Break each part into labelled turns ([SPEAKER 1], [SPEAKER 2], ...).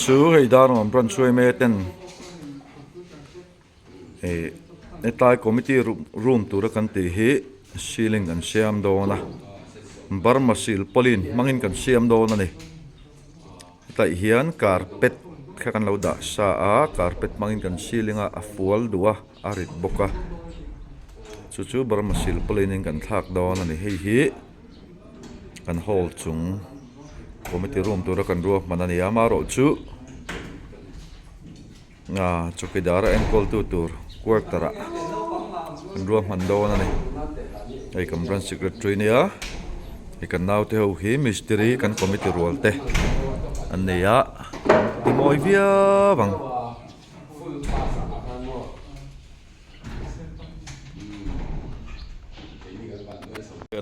[SPEAKER 1] chú hay đào mà brand suy mê tên tại committee room tu ra kan ti hi ceiling kan siam do na Burma sil polin mangin kan siam do na ni tại hian carpet kha kan lo da sa a carpet mangin kan ceiling a fual duwa arit boka chu Burma sil polin kan thak do na ni hei hi kan hall chung committee room tu ra kan ro manani amaro chu nga chukidara enkol tu tur work tara ro mando na ni ai kam branch secretary nia ai kan naw te ho hi mystery kan committee role te an nia ti moi via bang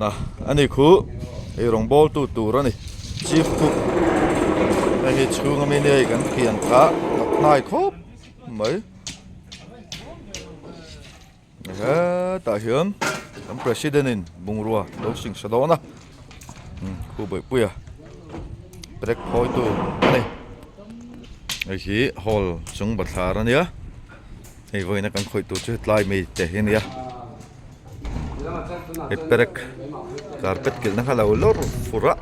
[SPEAKER 1] na ani khu ai rong bol tu tur ani chief cook ai hi chu ngam ni ai kan khian kha nai khop mấy tại hiếm ông president in bung rùa đấu sinh sau đó na khu bưởi bưởi break point tu này ấy chỉ hall chúng bật thả ra nhá thì với nó cần khởi tổ chức lại mày để hiện nhá cái break carpet kiểu nó khá là lor phura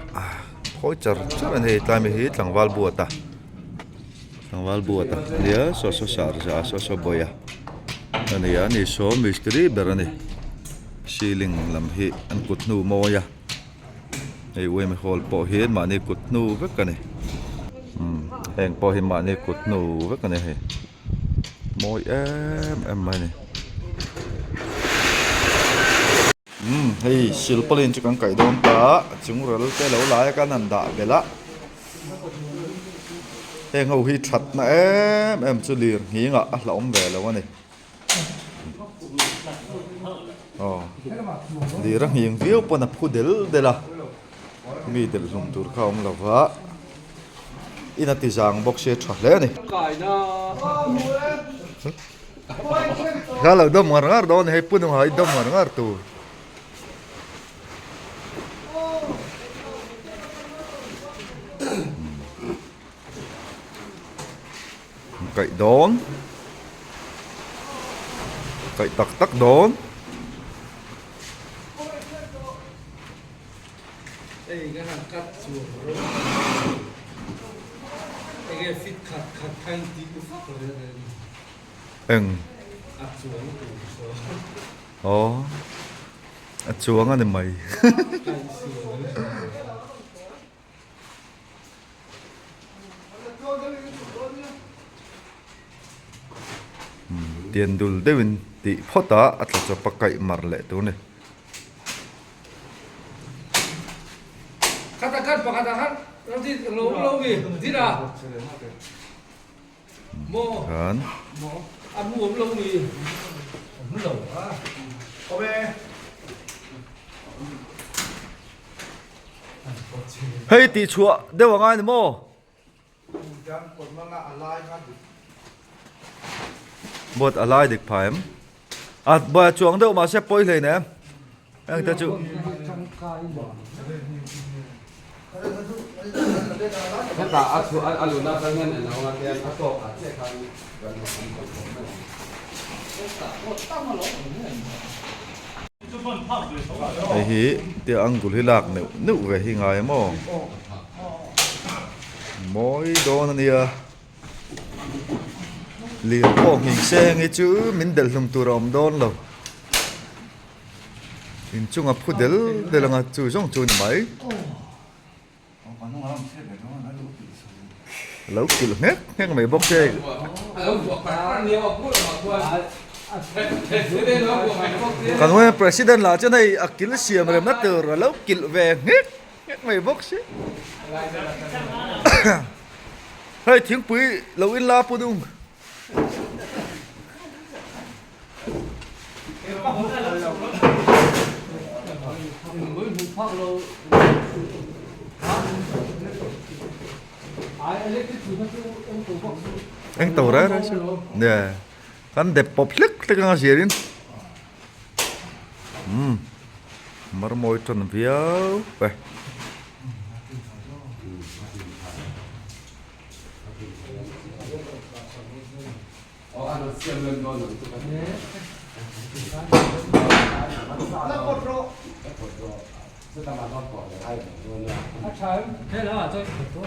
[SPEAKER 1] khởi char char này lại mày hít thằng val bùa ta thằng val bùa ta nhá so sar ra so boya ani ya ni so mystery berani ceiling lam hi an kutnu moya ei we me hol po hi ma ni kutnu vek ani heng po hi ma ni kutnu vek ani he moi em mai ni hei silpalin chu kan kai dom ta chung rel te lo lai kan an da bela heng ho hi that na em chu lir hi nga a hlom ve lo ani đi ra hiền viu pona pudel de la mi del lum tur khom la wa ina ti jang box se thak le ni galo dom ngar don he pun hai dom ngar tu cậy đón cậy tắc đón
[SPEAKER 2] cái hàng cắt xuống rồi cái fit cắt thanh tí của phát rồi đấy xuống
[SPEAKER 1] xuống anh mày tiền dul devin ti phota atla cho pakai mar le tu ne
[SPEAKER 2] katakan nanti lo bi tidak
[SPEAKER 1] kan
[SPEAKER 2] abu lo bi lo oke
[SPEAKER 1] hey ti chua de wa ngai mo bot alai dik phaim ba chuang đâu mà sẽ poi le nè anh ta chu
[SPEAKER 3] Kata aluna kangen na ngatian ato ate kan
[SPEAKER 1] ai hi ti angul hi lak nu ve hi ngai mo moi don ania liều po hình xe nghe chữ mình del lum tu rom don lo in chung a pudel de la chu jong chu mai lâu kilo hết nghe mày bốc xe còn nguyên president là chỗ này akil siam rem nát từ rồi lâu kilo về hết nghe mày bốc xe hay tiếng quý lâu in la pu dung anh tàu ra đấy chứ nè kan đẹp bọc lức cái ngang gì đến mar môi tròn phiếu vậy
[SPEAKER 3] nó xem lên đôi nó tụi cái
[SPEAKER 2] nó cột rộ
[SPEAKER 3] rất là nó bỏ để hay luôn là
[SPEAKER 2] à trời thế là tôi cột rộ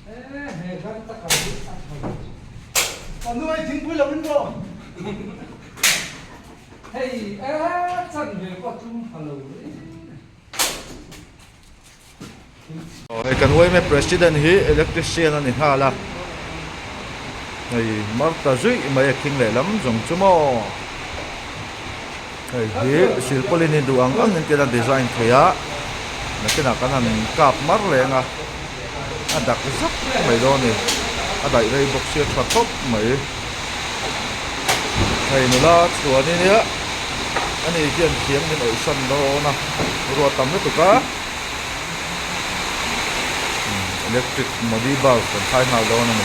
[SPEAKER 2] hệ gắn tất cả còn nuôi chính quy là bên rộ hey chân về qua chung hello
[SPEAKER 1] kan uai me president hi electrician ani hala hei marta zui mai king le lam jong chumo hei hi silpolin du ang ang ke design thaya na kena kanan kap mar lenga adak zap mai do ni adai rei box se thop mai hei nula chuani nia ani kian thiam ni oi san do na ro tam na tuka electric modi bulb kan khai mal do na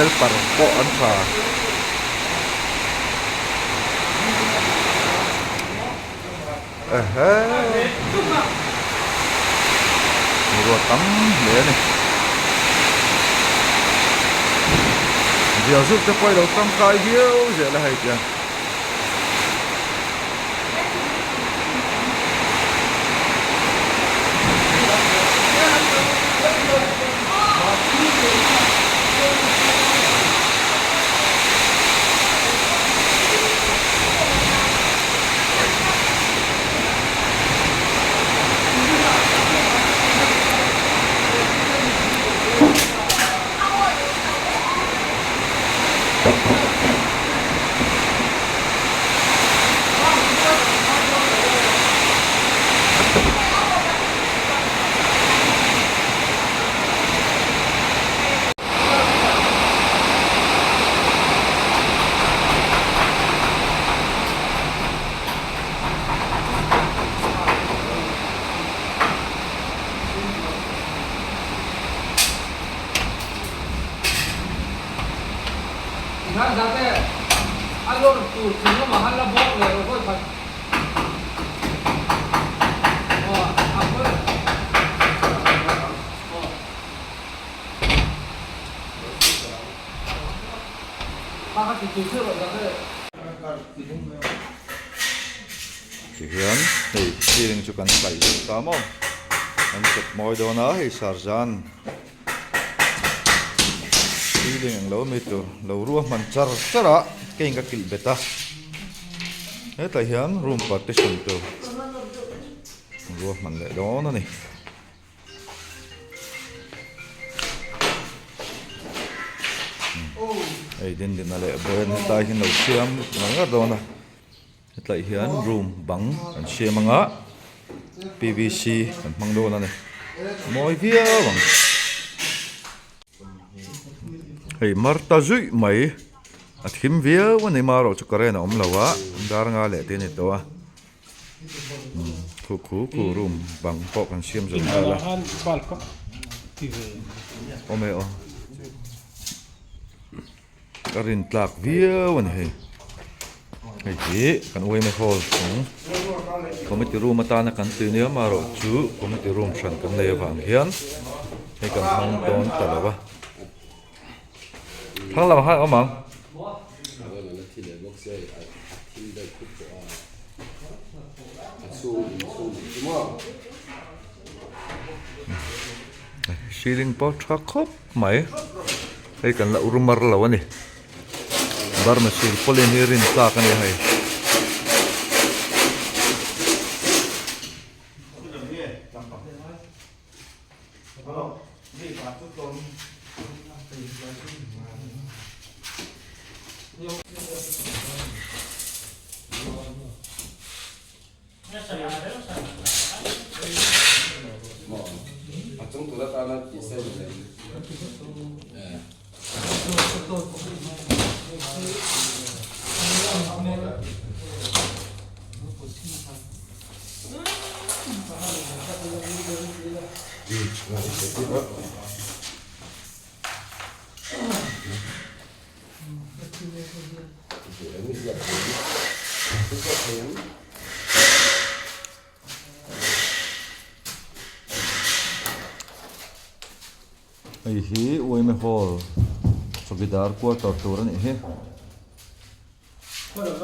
[SPEAKER 1] el par po an pha ro tam le ni giờ giúp cho quay đầu tam khai hiếu giờ là hay tiền
[SPEAKER 2] Nah, sampai alur tuh semua mahal lah bok le, kau tak. Oh, apa? Oh. Pakai tisu rồi sampai.
[SPEAKER 1] Hian hei siring chu kan kai ta mo an chep moi do na hei sarjan siring ang lo mi tu lo ruah man chara kein ka kil beta eta hian room partition tu ruah man le do na ni ei din na le ben ta hin lo siam nga do na lại hian room bang an siamanga PVC an mangdo na ne moi via bang hei marta zui mai athim via wani maro chukarena omlawa dar nga le te ni to a khu room bang po kan siam zo ala ome o karin tlak via wani hei hei kan uai me hall committee room ata na kan tu nia maro chu committee room san kan le wang hian hei kan hang ton talawa thang lawa ha omang ceiling po thakop mai hei kan la urumar lawa ni bar mesin polinirin ta kan ya hai
[SPEAKER 3] Chúng tôi đã là chỉ xây dựng
[SPEAKER 1] Ai hi Uime Hall. Sogidar quarter tour ni he.
[SPEAKER 2] Kau dah